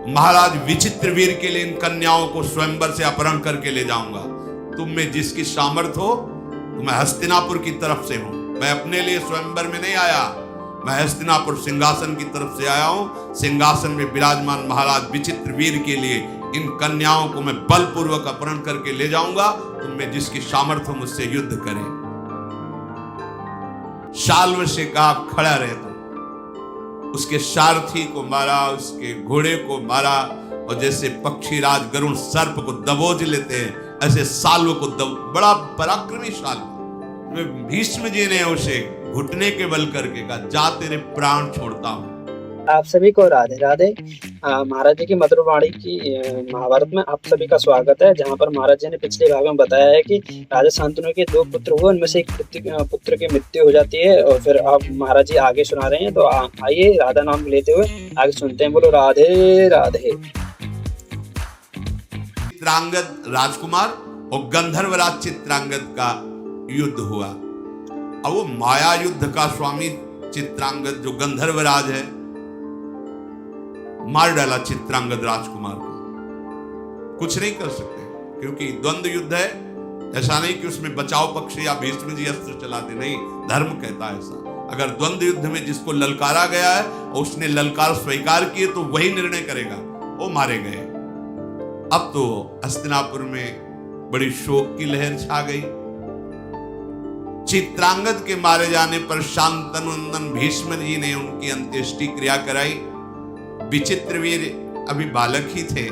महाराज विचित्रवीर के लिए इन कन्याओं को स्वयंवर से अपहरण करके ले जाऊंगा। तुम में जिसकी सामर्थ हो, तो मैं हस्तिनापुर की तरफ से हूं। मैं अपने लिए स्वयंवर में नहीं आया, मैं हस्तिनापुर सिंहासन की तरफ से आया हूं। सिंहासन में विराजमान महाराज विचित्रवीर के लिए इन कन्याओं को मैं बलपूर्वक अपहरण करके ले जाऊंगा। तुम में जिसकी सामर्थ हो, मुझसे युद्ध करे। शाल्व से कहा खड़ा रहे। तो उसके सारथी को मारा, उसके घोड़े को मारा, और जैसे पक्षीराज गरुण सर्प को दबोच लेते हैं, ऐसे साल्व को बड़ा पराक्रमी साल्व। भीष्म जी ने उसे घुटने के बल करके कहा, जा तेरे प्राण छोड़ता हूं। आप सभी को राधे राधे। महाराज जी की मधुर वाणी की महाभारत में आप सभी का स्वागत है। जहां पर महाराज जी ने पिछले भाग में बताया है कि राजा शांतनु के 2 पुत्र हुए, उनमें से एक पुत्र की मृत्यु हो जाती है, और फिर आप महाराज जी आगे सुना रहे हैं। तो आइए राधा नाम लेते हुए आगे सुनते हैं। बोलो राधे राधे। चित्रांगद राजकुमार और गंधर्वराज चित्रांगद का युद्ध हुआ। अब वो माया युद्ध का स्वामी चित्रांगद, जो गंधर्वराज है, मार डाला चित्रांगद राजकुमार को। कुछ नहीं कर सकते, क्योंकि द्वंद्व युद्ध है। ऐसा नहीं कि उसमें बचाव पक्ष या भीष्म जी अस्त्र चलाते, नहीं, धर्म कहता है ऐसा। अगर द्वंद्व युद्ध में जिसको ललकारा गया है और उसने ललकार स्वीकार किए, तो वही निर्णय करेगा। वो मारे गए। अब तो हस्तिनापुर में बड़ी शोक की लहर छा गई। चित्रांगद के मारे जाने पर शांतनु भीष्म जी ने उनकी अंत्येष्टि क्रिया कराई। विचित्रवीर अभी बालक ही थे,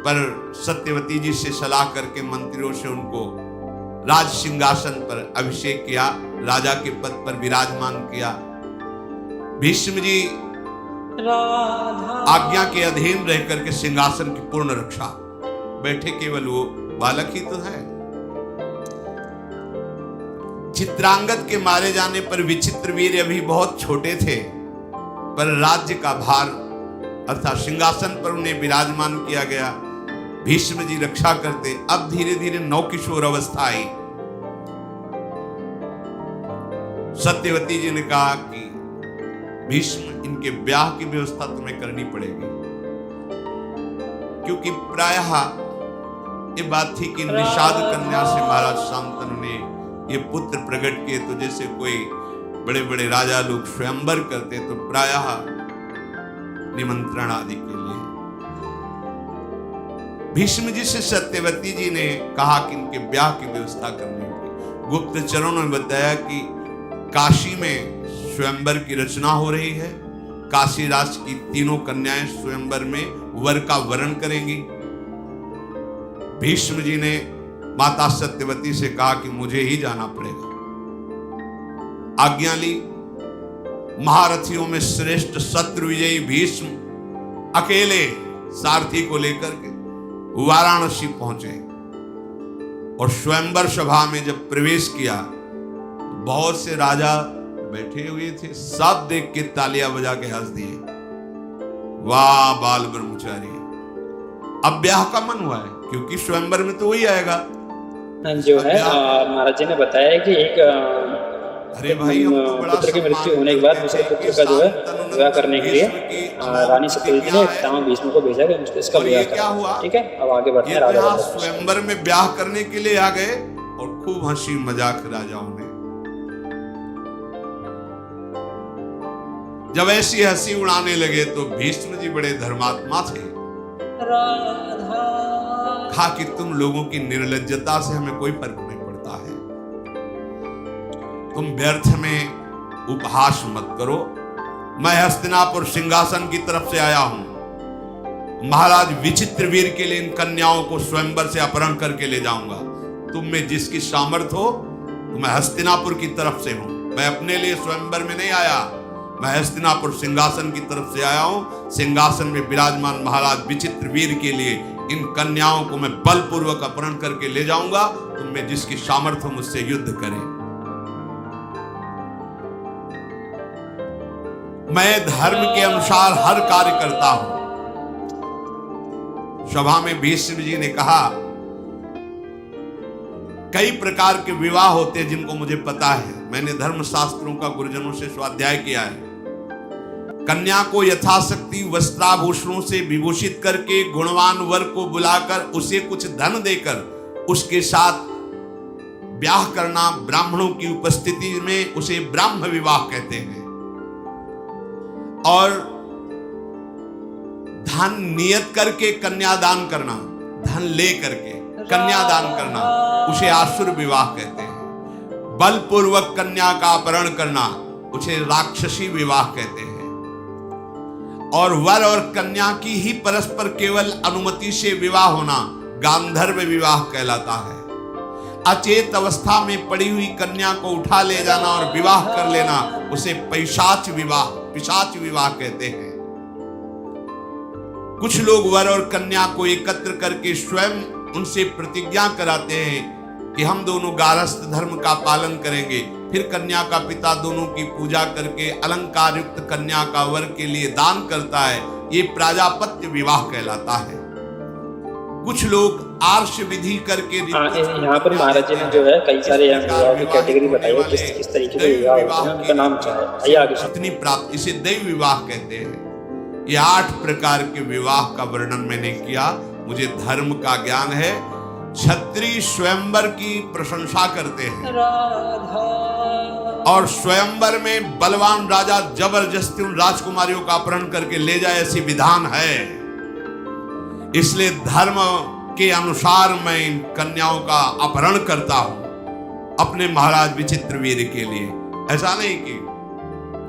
पर सत्यवती जी से सलाह करके मंत्रियों से उनको राज सिंहासन पर अभिषेक किया, राजा के पद पर विराजमान किया। भीष्म जी आज्ञा के अधीन रह करके सिंहासन की पूर्ण रक्षा, बैठे केवल वो बालक ही तो है। चित्रांगद के मारे जाने पर विचित्रवीर अभी बहुत छोटे थे, पर राज्य का भार अर्थात सिंहासन पर उन्हें विराजमान किया गया। भीष्म जी रक्षा करते। अब धीरे धीरे नवकिशोर अवस्था आई। सत्यवती जी ने कहा कि भीष्म, इनके ब्याह की व्यवस्था तुम्हें करनी पड़ेगी, क्योंकि प्रायः ये बात थी कि निषाद कन्या से महाराज शांतनु ने ये पुत्र प्रकट किए। तो जैसे कोई बड़े बड़े राजा लोग स्वयंवर करते, तो प्रायः निमंत्रण आदि के लिए भीष्म जी से सत्यवती जी ने कहा कि इनके ब्याह की व्यवस्था करने की। गुप्तचरों ने बताया कि काशी में स्वयंवर की रचना हो रही है। काशी राज की 3 कन्याएं स्वयंवर में वर का वरण करेंगी। भीष्म जी ने माता सत्यवती से कहा कि मुझे ही जाना पड़ेगा। आज्ञा ली। महारथियों में श्रेष्ठ शत्रु विजयी भीष्म अकेले सारथी को लेकर के वाराणसी पहुंचे, और स्वयंवर सभा में जब प्रवेश किया, बहुत से राजा बैठे हुए थे। सब देख के तालियां बजा के हंस दिए, वाह बाल ब्रह्मचारी। अब ब्याह का मन हुआ है, क्योंकि स्वयंवर में तो वही आएगा। जो है महाराज जी ने बताया कि एक अरे भाई, पुत्र की मृत्यु होने के बाद दूसरे पुत्र का जो है विवाह करने के लिए रानी सत्यवती ने पितामह भीष्म को भेजा कि इसका विवाह करा। ठीक है, अब आगे बढ़ते हैं। राजा स्वयंवर में ब्याह करने के लिए आ गए, और खूब हंसी मजाक राजाओं ने। जब ऐसी हंसी उड़ाने लगे, तो भीष्म जी बड़े धर्मात्मा थे। कहा कि तुम लोगों की निर्लज्जता से हमें कोई फर्क नहीं पड़ता है। तुम व्यर्थ में उपहास मत करो। मैं हस्तिनापुर सिंहासन की तरफ से आया हूं। महाराज विचित्रवीर के लिए इन कन्याओं को स्वयंवर से अपहरण करके ले जाऊंगा। तुम में जिसकी सामर्थ हो, तो मैं हस्तिनापुर की तरफ से हूं। मैं अपने लिए स्वयंवर में नहीं आया, मैं हस्तिनापुर सिंहासन की तरफ से आया हूं। सिंहासन में विराजमान महाराज विचित्रवीर के लिए इन कन्याओं को मैं बलपूर्वक अपहरण करके ले जाऊंगा। तुम में जिसकी सामर्थ हो, मुझसे युद्ध करे। मैं धर्म के अनुसार हर कार्य करता हूं। सभा में भीष्म जी ने कहा, कई प्रकार के विवाह होते हैं जिनको मुझे पता है। मैंने धर्म शास्त्रों का गुरुजनों से स्वाध्याय किया है। कन्या को यथाशक्ति वस्त्राभूषणों से विभूषित करके गुणवान वर को बुलाकर उसे कुछ धन देकर उसके साथ ब्याह करना, ब्राह्मणों की उपस्थिति में उसे ब्राह्म विवाह कहते हैं। और धन नियत करके कन्यादान करना, धन ले करके कन्यादान करना, उसे आसुर विवाह कहते हैं। बलपूर्वक कन्या का अपहरण करना उसे राक्षसी विवाह कहते हैं। और वर और कन्या की ही परस्पर केवल अनुमति से विवाह होना गांधर्व विवाह कहलाता है। अचेत अवस्था में पड़ी हुई कन्या को उठा ले जाना और विवाह कर लेना उसे पिशाच विवाह कहते हैं। कुछ लोग वर और कन्या को एकत्र करके स्वयं उनसे प्रतिज्ञा कराते हैं कि हम दोनों गारस्थ धर्म का पालन करेंगे। फिर कन्या का पिता दोनों की पूजा करके अलंकार युक्त कन्या का वर के लिए दान करता है। ये प्राजापत्य विवाह कहलाता है। कुछ लोग आर्ष विधि करके यहाँ पर महाराज जी ने जो है कई सारे विवाह की कैटेगरी बताई है, किस तरीके के विवाह होते हैं, उनका नाम क्या है, आइए आगे। पत्नी प्राप्त, इसे दैव विवाह कहते हैं। ये 8 प्रकार के विवाह का वर्णन मैंने किया। मुझे धर्म का ज्ञान है। क्षत्रिय स्वयंवर की प्रशंसा करते हैं और स्वयंवर में बलवान राजा जबरदस्ती उन राजकुमारियों का अपहरण करके ले जाए, ऐसी विधान है। इसलिए धर्म के अनुसार मैं इन कन्याओं का अपहरण करता हूं अपने महाराज विचित्रवीर्य के लिए। ऐसा नहीं कि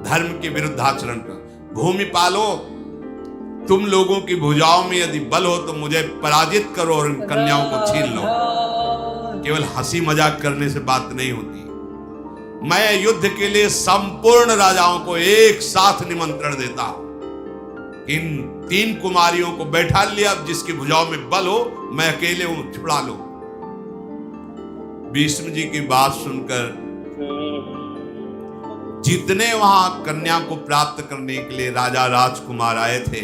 धर्म के विरुद्ध आचरण कर। भूमि पालो, तुम लोगों की भुजाओं में यदि बल हो तो मुझे पराजित करो और इन कन्याओं को छीन लो। केवल हंसी मजाक करने से बात नहीं होती। मैं युद्ध के लिए संपूर्ण राजाओं को एक साथ निमंत्रण देता हूं। इन 3 कुमारियों को बैठा लिया, अब जिसकी भुजाओं में बल हो मैं अकेले हूं, छुड़ा लो। भीष्म जी की बात सुनकर जितने वहां कन्या को प्राप्त करने के लिए राजा राजकुमार आए थे,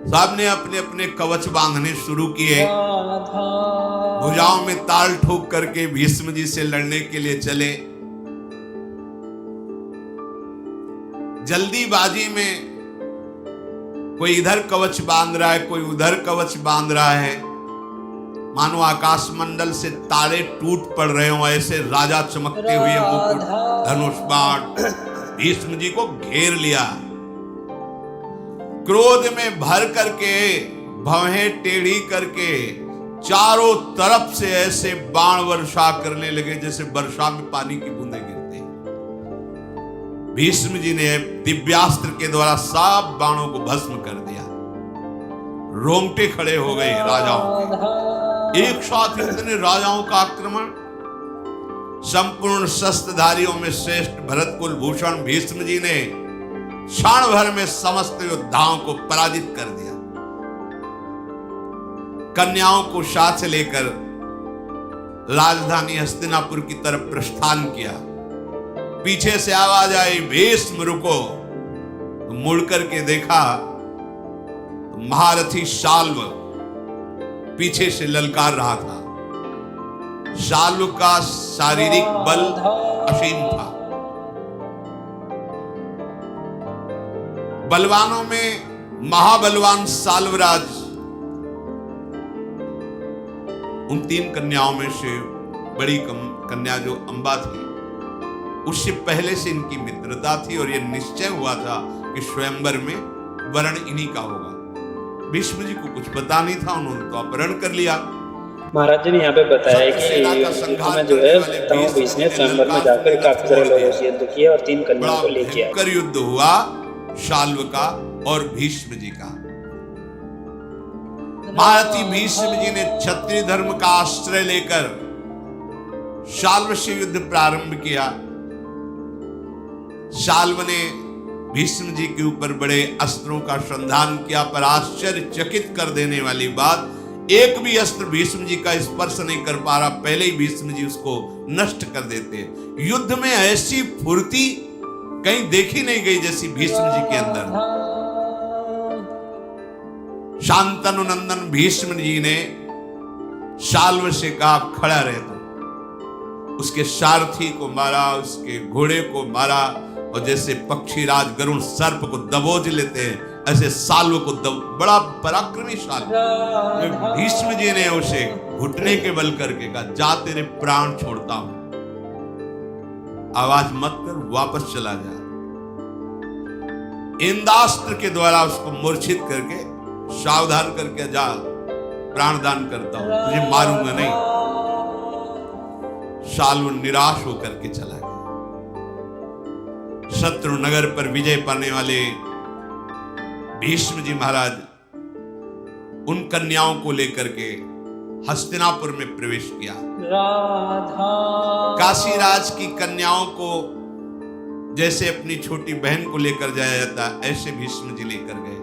सबने अपने अपने कवच बांधने शुरू किए। भुजाओं में ताल ठोक करके भीष्म जी से लड़ने के लिए चले। जल्दीबाजी में कोई इधर कवच बांध रहा है, कोई उधर कवच बांध रहा है। मानो आकाश मंडल से तारे टूट पड़ रहे हो, ऐसे राजा चमकते हुए मुकुट, धनुष बाण भीष्म जी को घेर लिया। क्रोध में भर करके भवें टेढ़ी करके चारों तरफ से ऐसे बाण वर्षा करने लगे जैसे वर्षा में पानी की बूंदें गिरती। भीष्म जी ने दिव्यास्त्र के द्वारा सब बाणों को भस्म कर दिया। रोंगटे खड़े हो गए राजाओं के। एक साथ इतने राजाओं का आक्रमण। संपूर्ण शस्त्रधारियों में श्रेष्ठ भरत कुल भूषण भीष्म जी ने क्षण भर में समस्त योद्धाओं को पराजित कर दिया। कन्याओं को साथ लेकर राजधानी हस्तिनापुर की तरफ प्रस्थान किया। पीछे से आवाज आई, भीष्म रुको। तो मुड़ करके देखा तो महारथी शाल्व पीछे से ललकार रहा था। शाल्व का शारीरिक बल असीम था। बलवानों में महाबलवान साल्वराज उन 3 कन्याओं में से बड़ी कन्या जो अंबा थी, उससे पहले से इनकी मित्रता थी और यह निश्चय हुआ था कि स्वयंवर में वर्ण इन्हीं का होगा। भीष्म जी को कुछ पता नहीं था, उन्होंने तो अपहरण कर लिया। महाराज जी ने यहाँ पे बताया कि में जो है भीष्म ने स्वयंवर में जाकर काफी सारे लोगों से युद्ध किया और 3 कन्याओं को लेके आए। युद्ध हुआ शाल्व का और भीष्म जी का। महारथी भीष्म जी ने क्षत्रिय धर्म का आश्रय लेकर शाल्व से युद्ध प्रारंभ किया। शाल्व ने भीष्म जी के ऊपर बड़े अस्त्रों का संधान किया, पर आश्चर्यचकित कर देने वाली बात, एक भी अस्त्र भीष्म जी का स्पर्श नहीं कर पा रहा, पहले ही भीष्म जी उसको नष्ट कर देते। युद्ध में ऐसी फुर्ती कहीं देखी नहीं गई जैसी भीष्म जी के अंदर। शांतनु नंदन भीष्म जी ने शाल्व से कहा, खड़ा रहे। तो उसके सारथी को मारा, उसके घोड़े को मारा और जैसे पक्षीराज गरुण सर्प को दबोच लेते हैं, ऐसे साल्व को बड़ा पराक्रमी साल्व। भीष्म जी ने उसे घुटने के बल करके कहा, जा तेरे प्राण छोड़ता हूं, आवाज मत कर, वापस चला जा। इंद्रास्त्र के द्वारा उसको मूर्छित करके सावधान करके, जा प्राण दान करता हूं, तुझे मारूंगा नहीं। साल्व निराश होकर के चला गया। शत्रु नगर पर विजय पाने वाले भीष्म जी महाराज उन कन्याओं को लेकर के हस्तिनापुर में प्रवेश किया। काशीराज की कन्याओं को जैसे अपनी छोटी बहन को लेकर जाया जाता, ऐसे भीष्म जी लेकर गए।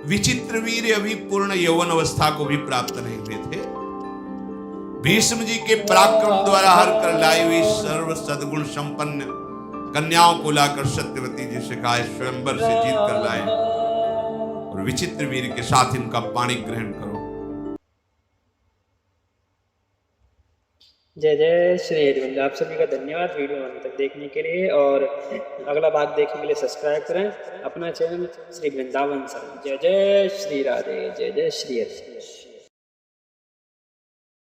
विचित्रवीर्य अभी पूर्ण यौवन अवस्था को भी प्राप्त नहीं हुए थे। भीष्म जी के पराक्रम द्वारा हर कर लाई हुई सर्व सद्गुण संपन्न कन्याओं को लाकर सत्यवती जी से कहा, स्वयंवर से जीत कर लाए और विचित्र वीर के साथ इनका पाणी ग्रहण करो। जय जय श्री हरिवंश। आप सभी का धन्यवाद वीडियो अंत तक देखने के लिए, और अगला भाग देखने के लिए सब्सक्राइब करें अपना चैनल श्री वृंदावन सर। जय जय श्री राधे, जय जय श्री हरि।